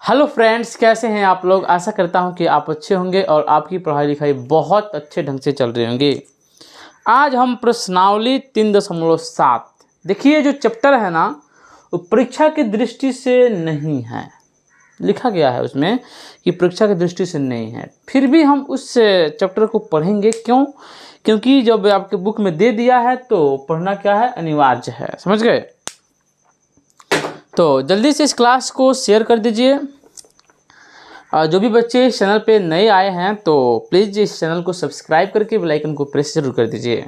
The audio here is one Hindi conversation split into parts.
हेलो फ्रेंड्स, कैसे हैं आप लोग। आशा करता हूं कि आप अच्छे होंगे और आपकी पढ़ाई लिखाई बहुत अच्छे ढंग से चल रही होंगी। आज हम प्रश्नावली 3.7 देखिए, जो चैप्टर है ना वो परीक्षा की दृष्टि से नहीं है। लिखा गया है उसमें कि परीक्षा की दृष्टि से नहीं है, फिर भी हम उस चैप्टर को पढ़ेंगे। क्यों? क्योंकि जब आपके बुक में दे दिया है तो पढ़ना क्या है, अनिवार्य है। समझ गए? तो जल्दी से इस क्लास को शेयर कर दीजिए। जो भी बच्चे इस चैनल पे नए आए हैं तो प्लीज़ इस चैनल को सब्सक्राइब करके बेल आइकन को प्रेस जरूर कर दीजिए।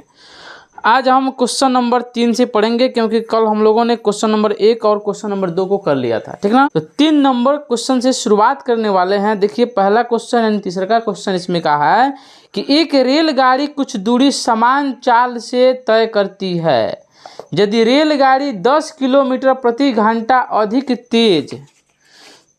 आज हम क्वेश्चन नंबर 3 से पढ़ेंगे, क्योंकि कल हम लोगों ने क्वेश्चन नंबर 1 और क्वेश्चन नंबर 2 को कर लिया था, ठीक ना। तो 3 नंबर क्वेश्चन से शुरुआत करने वाले हैं। देखिए, पहला क्वेश्चन यानी तीसरा का क्वेश्चन इसमें कहा है कि एक रेलगाड़ी कुछ दूरी समान चाल से तय करती है। यदि रेलगाड़ी 10 किलोमीटर प्रति घंटा अधिक तेज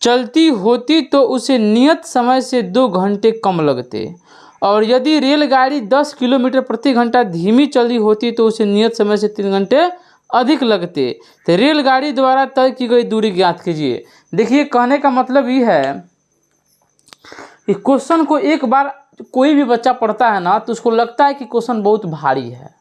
चलती होती तो उसे नियत समय से 2 घंटे कम लगते, और यदि रेलगाड़ी 10 किलोमीटर प्रति घंटा धीमी चली होती तो उसे नियत समय से 3 घंटे अधिक लगते। तो रेलगाड़ी द्वारा तय की गई दूरी ज्ञात कीजिए। देखिए, कहने का मतलब ये है कि क्वेश्चन को एक बार कोई भी बच्चा पढ़ता है ना तो उसको लगता है कि क्वेश्चन बहुत भारी है।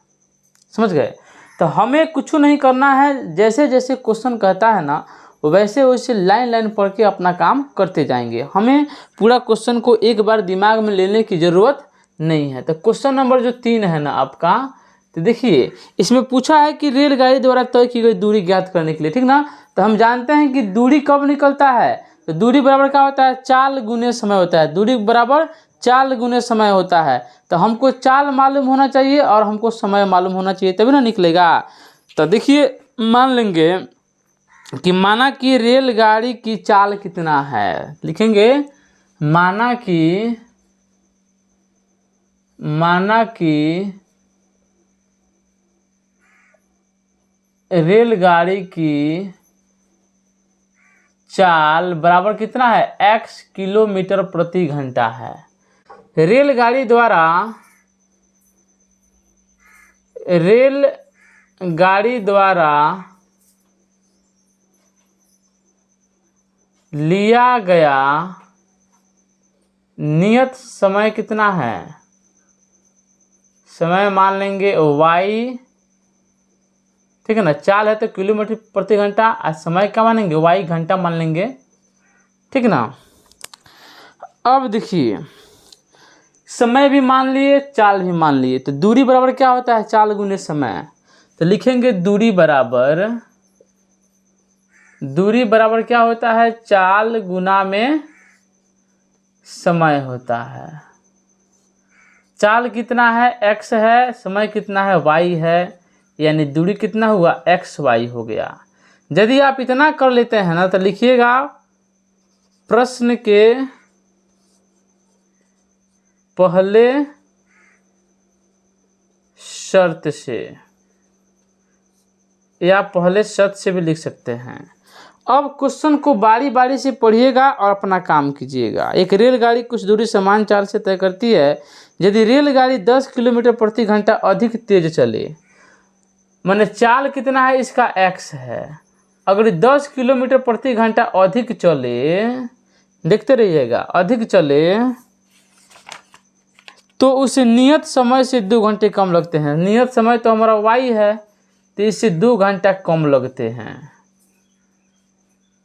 समझ गए? तो हमें कुछ नहीं करना है, जैसे जैसे क्वेश्चन कहता है ना वैसे वैसे लाइन लाइन पढ़ के अपना काम करते जाएंगे। हमें पूरा क्वेश्चन को एक बार दिमाग में लेने की ज़रूरत नहीं है। तो क्वेश्चन नंबर जो 3 है ना आपका, तो देखिए इसमें पूछा है कि रेलगाड़ी द्वारा तय की गई दूरी ज्ञात करने के लिए, ठीक ना। तो हम जानते हैं कि दूरी कब निकलता है, तो दूरी बराबर क्या होता है, चाल गुने समय होता है। दूरी बराबर चाल गुने समय होता है। तो हमको चाल मालूम होना चाहिए और हमको समय मालूम होना चाहिए, तभी ना निकलेगा। तो देखिए, मान लेंगे कि माना कि रेलगाड़ी की चाल कितना है, लिखेंगे माना कि रेलगाड़ी की चाल बराबर कितना है, x किलोमीटर प्रति घंटा है। रेलगाड़ी द्वारा लिया गया नियत समय कितना है, समय मान लेंगे y, ठीक है ना। चाल है तो किलोमीटर प्रति घंटा, और समय क्या मानेंगे, y घंटा मान लेंगे, ठीक ना। अब देखिए, समय भी मान लिए, चाल भी मान लिए, तो दूरी बराबर क्या होता है, चाल गुने समय। तो लिखेंगे दूरी बराबर क्या होता है, चाल गुना में समय होता है। चाल कितना है, x है, समय कितना है, y है, यानी दूरी कितना हुआ, xy हो गया। यदि आप इतना कर लेते हैं ना तो लिखिएगा प्रश्न के पहले शर्त से, या पहले शर्त से भी लिख सकते हैं। अब क्वेश्चन को बारी बारी से पढ़िएगा और अपना काम कीजिएगा। एक रेलगाड़ी कुछ दूरी समान चाल से तय करती है। यदि रेलगाड़ी 10 किलोमीटर प्रति घंटा अधिक तेज चले, माने चाल कितना है इसका x है, अगर 10 किलोमीटर प्रति घंटा अधिक चले, देखते रहिएगा, अधिक चले तो उसे नियत समय से 2 घंटे कम लगते हैं। नियत समय तो हमारा y है, तो इससे 2 घंटा कम लगते हैं,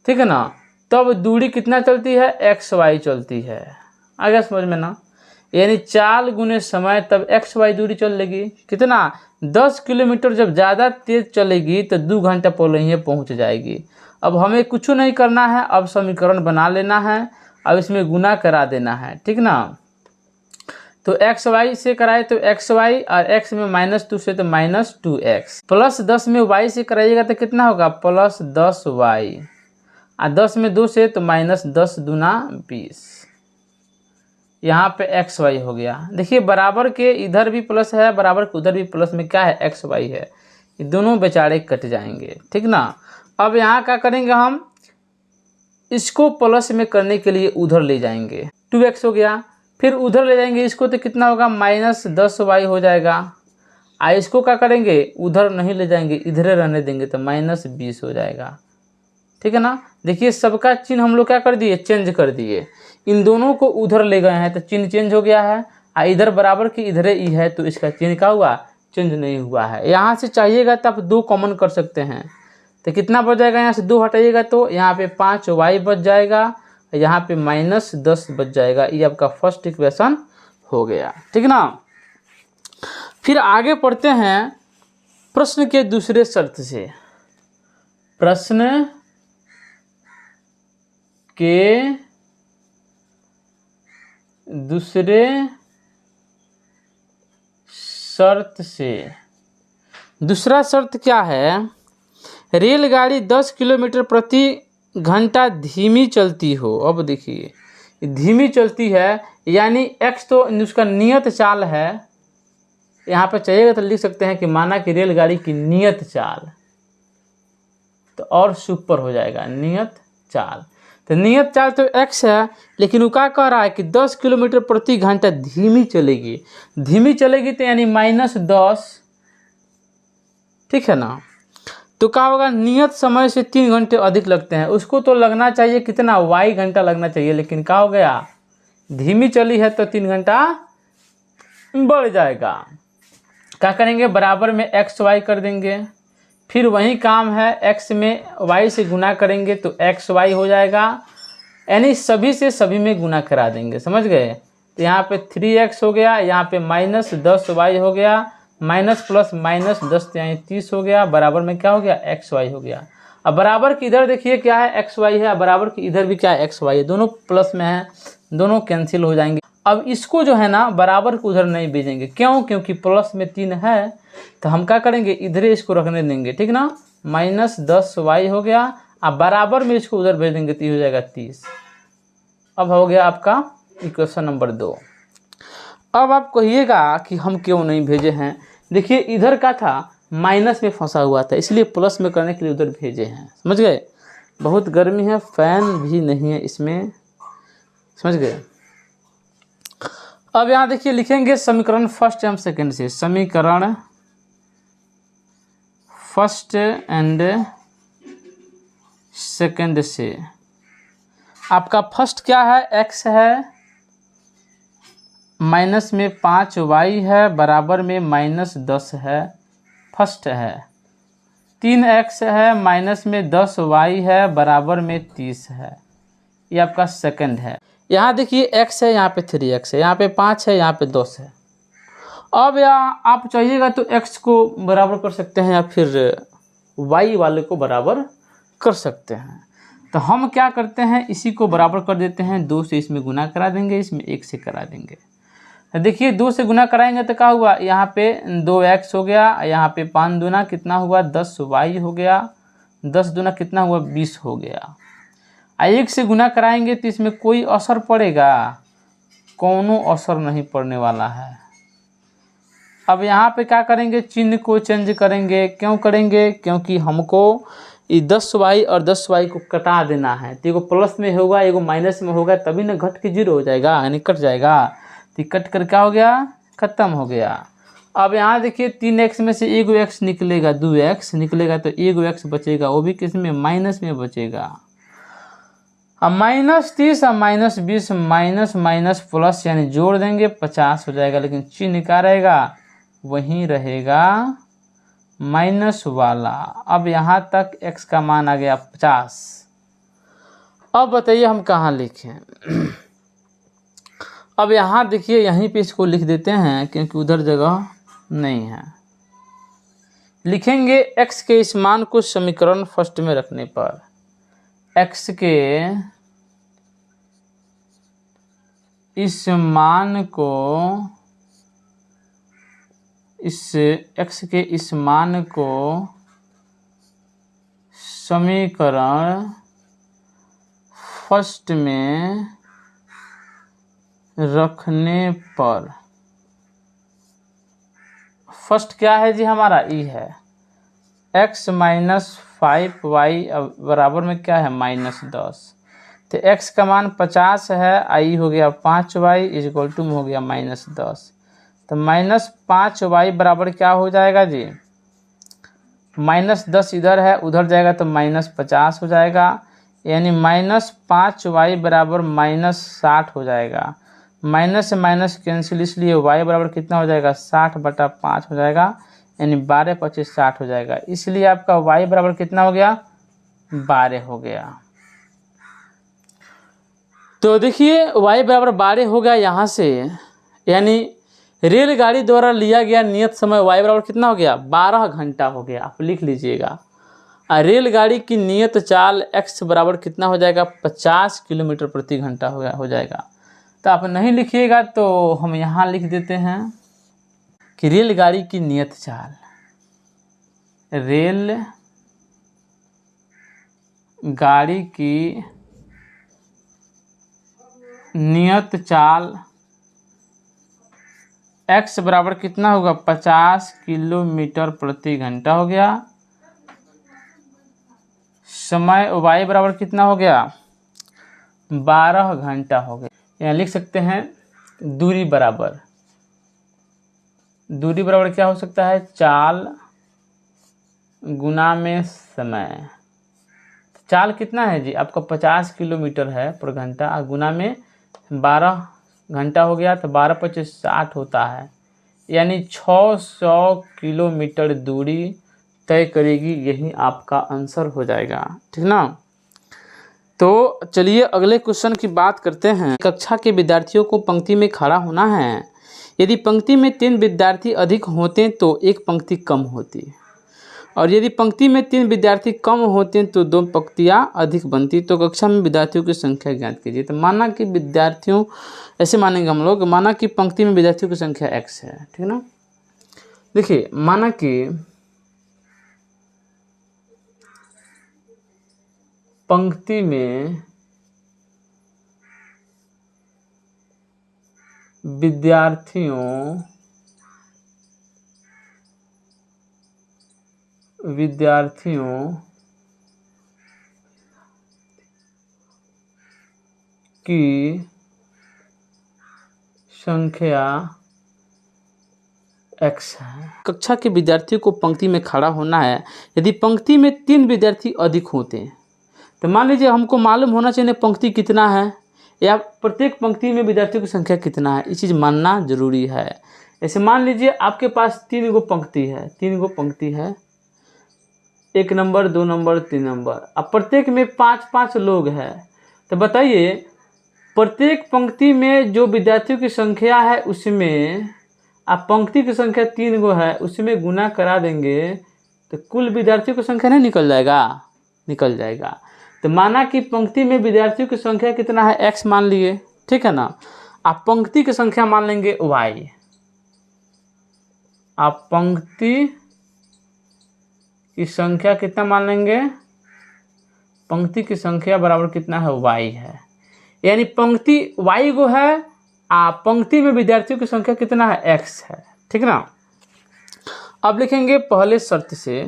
ठीक है ना। तब दूरी कितना चलती है, xy चलती है। आ गया समझ में ना, यानी चाल गुने समय, तब xy दूरी चल लेगी कितना, 10 किलोमीटर जब ज़्यादा तेज चलेगी तो 2 घंटा पहले ही पहुंच जाएगी। अब हमें कुछ नहीं करना है, अब समीकरण बना लेना है, अब इसमें गुना करा देना है, ठीक ना। तो xy से कराए तो xy, और x में -2 से तो -2x, प्लस 10 में y से कराइएगा तो कितना होगा, प्लस 10y, और 10 में 2 से तो -10 दूना 20। यहाँ पे xy हो गया। देखिए, बराबर के इधर भी प्लस है, बराबर के उधर भी प्लस में क्या है, xy है। ये दोनों बेचारे कट जाएंगे, ठीक ना। अब यहाँ क्या करेंगे, हम इसको प्लस में करने के लिए उधर ले जाएंगे, 2x हो गया। फिर उधर ले जाएंगे इसको तो कितना होगा, -10y हो जाएगा। इसको क्या करेंगे, उधर नहीं ले जाएंगे, इधर रहने देंगे तो -20 हो जाएगा, ठीक है ना। देखिए सबका चिन्ह हम लोग क्या कर दिए, चेंज कर दिए। इन दोनों को उधर ले गए हैं तो चिन्ह चेंज हो गया है। इधर बराबर की इधर ई है तो इसका चिन्ह क्या हुआ, चेंज नहीं हुआ है। यहाँ से चाहिएगा तो आप 2 कॉमन कर सकते हैं, तो कितना बच जाएगा, यहाँ से 2 हटाइएगा तो यहाँ पे 5y बच जाएगा, यहाँ पे -10 बच जाएगा। ये आपका फर्स्ट इक्वेशन हो गया, ठीक ना। फिर आगे पढ़ते हैं प्रश्न के दूसरे शर्त से। प्रश्न के दूसरे शर्त से। दूसरा शर्त क्या है, रेलगाड़ी 10 किलोमीटर प्रति घंटा धीमी चलती हो। अब देखिए धीमी चलती है यानी x तो उसका नियत चाल है, यहाँ पे चाहिएगा तो लिख सकते हैं कि माना कि रेलगाड़ी की नियत चाल, तो और सुपर हो जाएगा नियत चाल। तो नियत चाल तो x है, लेकिन वो क्या कह रहा है कि 10 किलोमीटर प्रति घंटा धीमी चलेगी। धीमी चलेगी तो यानी -10, ठीक है ना। तो क्या होगा, नियत समय से 3 घंटे अधिक लगते हैं। उसको तो लगना चाहिए कितना, y घंटा लगना चाहिए, लेकिन क्या हो गया, धीमी चली है तो 3 घंटा बढ़ जाएगा। क्या करेंगे, बराबर में x y कर देंगे। फिर वही काम है, x में y से गुना करेंगे तो x y हो जाएगा, यानी सभी से सभी में गुना करा देंगे, समझ गए। तो यहाँ पे 3x हो गया, यहाँ पे -10y हो गया, माइनस प्लस -10 यानी 30 हो गया, बराबर में क्या हो गया, एक्स वाई हो गया। अब बराबर की इधर देखिए क्या है, एक्स वाई है, बराबर की इधर भी क्या है, एक्स वाई है, दोनों प्लस में है, दोनों कैंसिल हो जाएंगे। अब इसको जो है ना बराबर को उधर नहीं भेजेंगे, क्यों, क्योंकि प्लस में 3 है, तो हम क्या करेंगे, इधर इसको रखने देंगे, ठीक ना। -10y हो गया, अब बराबर में इसको उधर भेज देंगे तो ये हो जाएगा 30। अब हो गया आपका इक्वेशन नंबर 2। अब आप कहिएगा कि हम क्यों नहीं भेजे हैं। देखिए इधर का था माइनस में फंसा हुआ था, इसलिए प्लस में करने के लिए उधर भेजे हैं, समझ गए। बहुत गर्मी है, फैन भी नहीं है इसमें, समझ गए। अब यहाँ देखिए लिखेंगे समीकरण फर्स्ट एवं सेकंड से, समीकरण फर्स्ट एंड सेकंड से। आपका फर्स्ट क्या है, x है, माइनस में 5y है, बराबर में -10 है, फर्स्ट है। 3x है, माइनस में 10y है, बराबर में 30 है, ये आपका सेकंड है। यहाँ देखिए x है, यहाँ पे 3x है, यहाँ पे 5 है, यहाँ पे 10 है। अब यहाँ आप चाहिएगा तो x को बराबर कर सकते हैं या फिर y वाले को बराबर कर सकते हैं। तो हम क्या करते हैं, इसी को बराबर कर देते हैं, 2 से इसमें गुना करा देंगे, इसमें 1 से करा देंगे। देखिए 2 से गुना कराएंगे तो क्या हुआ, यहाँ पे 2x हो गया, यहाँ पे 5 दूना कितना हुआ, 10y हो गया, 10 दूना कितना हुआ, 20 हो गया। 1 से गुना कराएंगे तो इसमें कोई असर पड़ेगा, कोनो असर नहीं पड़ने वाला है। अब यहाँ पे क्या करेंगे, चिन्ह को चेंज करेंगे, क्यों करेंगे, क्योंकि हमको ये 10y और 10y को कटा देना है, तो एगो प्लस में होगा, एगो माइनस में होगा, तभी ना घट के 0 हो जाएगा, यानी कट जाएगा। तो कट कर क्या हो गया, खत्म हो गया। अब यहाँ देखिए 3x में से एगो x निकलेगा, 2x निकलेगा, तो एगो x बचेगा, वो भी किस में, माइनस में बचेगा। अब -30 और -20 माइनस माइनस प्लस यानी जोड़ देंगे, 50 हो जाएगा, लेकिन चिन्ह क्या रहेगा, वहीं रहेगा माइनस वाला। अब यहाँ तक x का मान आ गया 50। अब बताइए हम कहाँ लिखें। अब यहाँ देखिए यहीं पे इसको लिख देते हैं, क्योंकि उधर जगह नहीं है। लिखेंगे x के इस मान को समीकरण फर्स्ट में रखने पर, x के इस मान को, x के इस मान को समीकरण फर्स्ट में रखने पर, फर्स्ट क्या है जी हमारा, ई है, x - 5y बराबर में क्या है, -10। तो x का मान 50 है, i हो गया 5y इक्वल टू हो गया -10। तो -5y बराबर क्या हो जाएगा जी, -10 इधर है, उधर जाएगा तो -50 हो जाएगा, यानी -5y बराबर -60 हो जाएगा। माइनस से माइनस कैंसिल, इसलिए y बराबर कितना हो जाएगा 60/5 हो जाएगा, यानी 12 × 25 60 हो जाएगा। इसलिए आपका y बराबर कितना हो गया 12 हो गया। तो देखिए y बराबर 12 हो गया यहाँ से, यानी रेलगाड़ी द्वारा लिया गया नियत समय y बराबर कितना हो गया 12 घंटा हो गया। आप लिख लीजिएगा। रेलगाड़ी की नियत चाल x बराबर कितना हो जाएगा 50 किलोमीटर प्रति घंटा हो जाएगा। तो आप नहीं लिखिएगा तो हम यहाँ लिख देते हैं कि रेलगाड़ी की नियत चाल, रेल गाड़ी की नियत चाल x बराबर कितना होगा 50 किलोमीटर प्रति घंटा हो गया। समय y बराबर कितना हो गया 12 घंटा हो गया। यहाँ लिख सकते हैं दूरी बराबर क्या हो सकता है चाल गुना में समय। चाल कितना है जी आपका 50 किलोमीटर है पर घंटा, और गुना में 12 घंटा हो गया, तो 12 × 25 60 होता है, यानी 600 किलोमीटर दूरी तय करेगी। यही आपका आंसर हो जाएगा, ठीक ना। तो चलिए अगले क्वेश्चन की बात करते हैं। कक्षा के विद्यार्थियों को पंक्ति में खड़ा होना है। यदि पंक्ति में 3 विद्यार्थी अधिक होते तो एक पंक्ति कम होती, और यदि पंक्ति में 3 विद्यार्थी कम होते तो 2 पंक्तियां अधिक बनती। तो कक्षा में विद्यार्थियों की संख्या ज्ञात कीजिए। तो माना कि विद्यार्थियों, ऐसे मानेंगे हम लोग, माना कि पंक्ति में विद्यार्थियों की संख्या x है, ठीक ना। देखिए माना कि पंक्ति में विद्यार्थियों की संख्या x है। कक्षा के विद्यार्थियों को पंक्ति में खड़ा होना है। यदि पंक्ति में 3 विद्यार्थी अधिक होते हैं, तो मान लीजिए हमको मालूम होना चाहिए पंक्ति कितना है या प्रत्येक पंक्ति में विद्यार्थियों की संख्या कितना है, ये चीज़ मानना जरूरी है। ऐसे मान लीजिए आपके पास 3 गो पंक्ति है, 3 गो पंक्ति है, 1 नंबर 2 नंबर 3 नंबर, अब प्रत्येक में 5-5 लोग हैं। तो बताइए प्रत्येक पंक्ति में जो विद्यार्थियों की संख्या है उसमें आप पंक्ति की संख्या 3 गो है उसमें गुना करा देंगे तो कुल विद्यार्थियों की संख्या नहीं निकल जाएगा। तो माना कि पंक्ति में विद्यार्थियों की संख्या कितना है x मान लिए, ठीक है ना। आप पंक्ति की संख्या मान लेंगे y, आप पंक्ति की संख्या कितना मान लेंगे, पंक्ति की संख्या बराबर कितना है y है, यानी पंक्ति y गो है, पंक्ति में विद्यार्थियों की संख्या कितना है x है, ठीक ना। अब लिखेंगे पहले शर्त से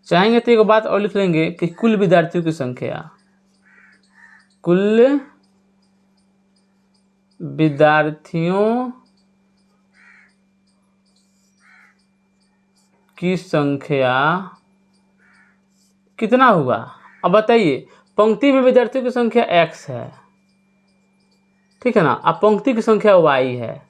चाहेंगे तो एक बात और लिख लेंगे कि कुल विद्यार्थियों की संख्या, कुल विद्यार्थियों की संख्या कितना हुआ। अब बताइए पंक्ति में विद्यार्थियों की संख्या x है, ठीक है ना, अब पंक्ति की संख्या y है,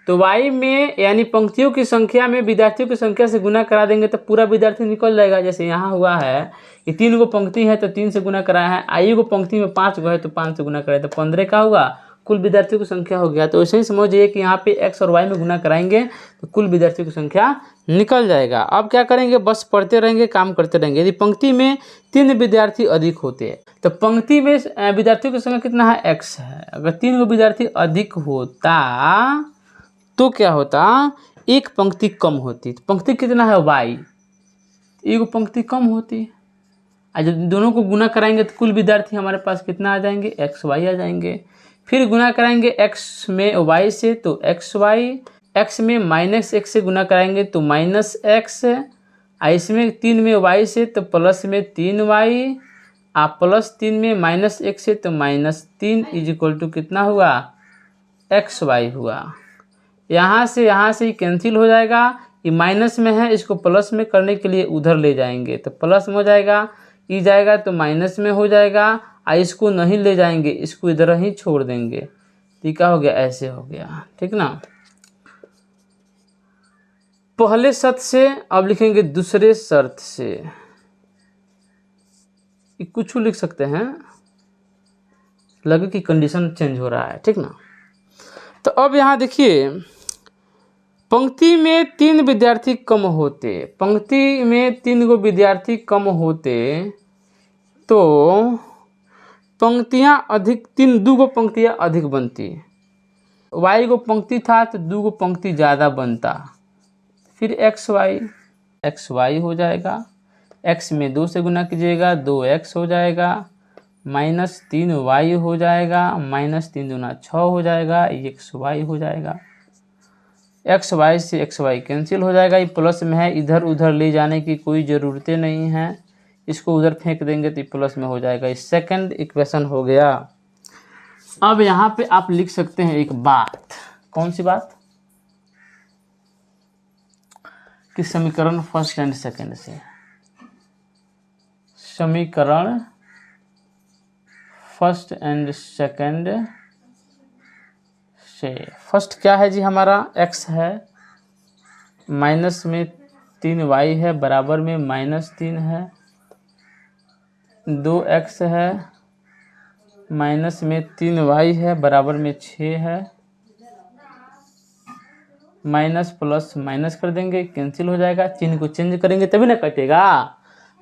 तो y में यानी पंक्तियों की संख्या में विद्यार्थियों की संख्या से गुना करा देंगे तो पूरा विद्यार्थी निकल जाएगा। जैसे यहाँ हुआ है कि 3 गो पंक्ति है तो 3 से गुना कराया है, आई गो पंक्ति में 5 गो है तो 5 से गुना कराए तो 15 का हुआ, कुल विद्यार्थियों की संख्या हो गया। तो ऐसे ही समझिए कि यहाँ पे x और y में गुना कराएंगे तो कुल विद्यार्थियों की संख्या निकल जाएगा। अब क्या करेंगे, बस पढ़ते रहेंगे, काम करते रहेंगे। यदि पंक्ति में 3 विद्यार्थी अधिक होते हैं तो पंक्ति में विद्यार्थियों की संख्या कितना है x है, अगर 3 गो विद्यार्थी अधिक होता तो क्या होता, एक पंक्ति कम होती। तो पंक्ति कितना है y, एक पंक्ति कम होती। जब दोनों को गुना कराएंगे तो कुल विद्यार्थी हमारे पास कितना आ जाएंगे x y आ जाएंगे। फिर गुना कराएंगे x में y से तो x y, x में -x से गुना कराएंगे तो -x, इसमें 3 में y से तो प्लस में 3y, आप +3 में -x से तो -3 इज इक्वल टू कितना हुआ xy हुआ। यहाँ से ही कैंसिल हो जाएगा। ये माइनस में है, इसको प्लस में करने के लिए उधर ले जाएंगे तो प्लस में हो जाएगा, ई जाएगा तो माइनस में हो जाएगा। इसको नहीं ले जाएंगे, इसको इधर ही छोड़ देंगे तो क्या हो गया, ऐसे हो गया। ठीक ना। पहले शर्त से अब लिखेंगे दूसरे शर्त से, कुछ लिख सकते हैं, लगे कि कंडीशन चेंज हो रहा है। ठीक ना। तो अब यहाँ देखिए, पंक्ति में 3 विद्यार्थी कम होते, पंक्ति में 3 गो विद्यार्थी कम होते तो पंक्तियाँ अधिक, 2 गो पंक्तियाँ अधिक बनती। y गो पंक्ति था तो 2 गो पंक्ति ज़्यादा बनता। फिर xy हो जाएगा, x में 2 से गुना कीजिएगा 2x हो जाएगा, -3y हो जाएगा, -3 दूना 6 हो जाएगा, xy हो जाएगा। xy से xy कैंसिल हो जाएगा। ये प्लस में है, इधर उधर ले जाने की कोई ज़रूरत नहीं है, इसको उधर फेंक देंगे तो प्लस में हो जाएगा। ये सेकंड इक्वेशन हो गया। अब यहाँ पे आप लिख सकते हैं एक बात, कौन सी बात, कि समीकरण फर्स्ट एंड सेकंड से, समीकरण फर्स्ट एंड सेकंड से। फर्स्ट क्या है जी हमारा, x है, माइनस में 3y है, बराबर में -3 है, 2x है, माइनस में 3y है, बराबर में 6 है, माइनस प्लस माइनस कर देंगे, कैंसिल हो जाएगा, चिन्ह को चेंज करेंगे तभी ना कटेगा।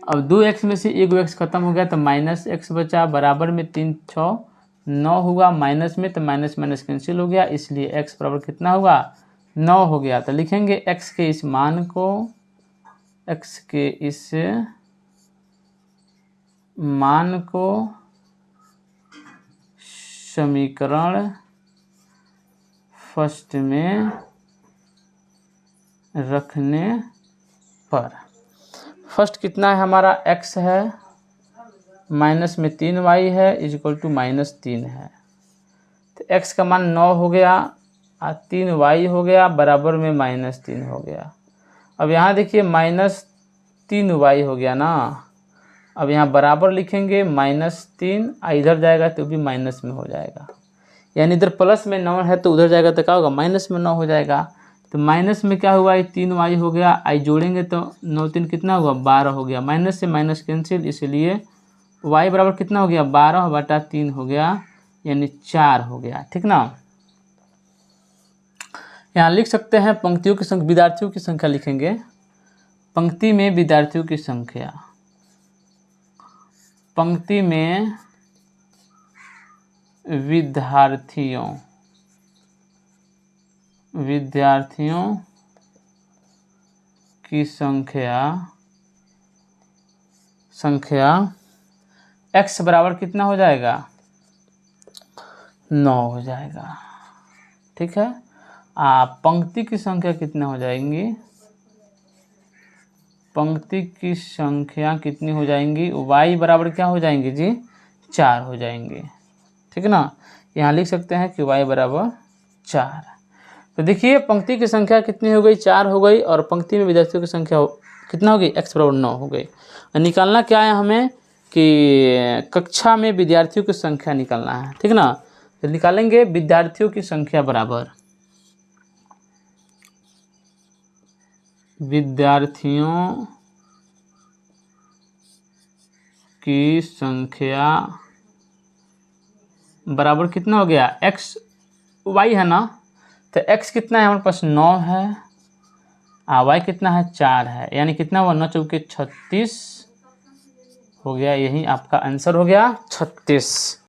अब 2x में से 1x खत्म हो गया तो -x बचा, बराबर में 3 6 9 होगा, माइनस में तो माइनस माइनस कैंसिल हो गया, इसलिए x बराबर कितना होगा, 9 हो गया। तो लिखेंगे x के इस मान को, x के इस मान को समीकरण फर्स्ट में रखने पर, फर्स्ट कितना है हमारा, x है, माइनस में 3y है, इक्वल टू -3 है, तो x का मान 9 हो गया, 3y हो गया, बराबर में -3 हो गया। अब यहाँ देखिए -3y हो गया ना, अब यहाँ बराबर लिखेंगे -3, इधर जाएगा तो भी माइनस में हो जाएगा, यानी इधर प्लस में 9 है तो उधर जाएगा तो क्या होगा, माइनस में 9 हो जाएगा। तो माइनस में क्या हुआ, ये 3y हो गया, आई जोड़ेंगे तो 9 3 कितना हुआ, 12 हो गया, माइनस से माइनस कैंसिल, इसलिए y बराबर कितना हो गया, 12/3 हो गया, यानी 4 हो गया। ठीक ना। यहाँ लिख सकते हैं पंक्तियों की संख्या, विद्यार्थियों की संख्या लिखेंगे, पंक्ति में विद्यार्थियों की संख्या, पंक्ति में विद्यार्थियों की संख्या x बराबर कितना हो जाएगा, 9 हो जाएगा। ठीक है। पंक्ति की संख्या कितना हो जाएंगी, पंक्ति की संख्या कितनी हो जाएंगी, y बराबर क्या हो जाएंगे जी, 4 हो जाएंगे। ठीक है ना। यहाँ लिख सकते हैं कि y बराबर 4। तो देखिए पंक्ति की संख्या कितनी हो गई, 4 हो गई, और पंक्ति में विद्यार्थियों की संख्या कितना हो गई, x बराबर 9 हो गई। निकालना क्या है हमें, कि कक्षा में विद्यार्थियों की संख्या निकालना है। ठीक ना। तो निकालेंगे विद्यार्थियों की संख्या बराबर विद्यार्थियों की संख्या बराबर कितना हो गया, x y है ना, तो x कितना है हमारे पास, 9 है, y कितना है, 4 है, यानी कितना हुआ, 9 चौके 36 हो गया। यही आपका आंसर हो गया 36।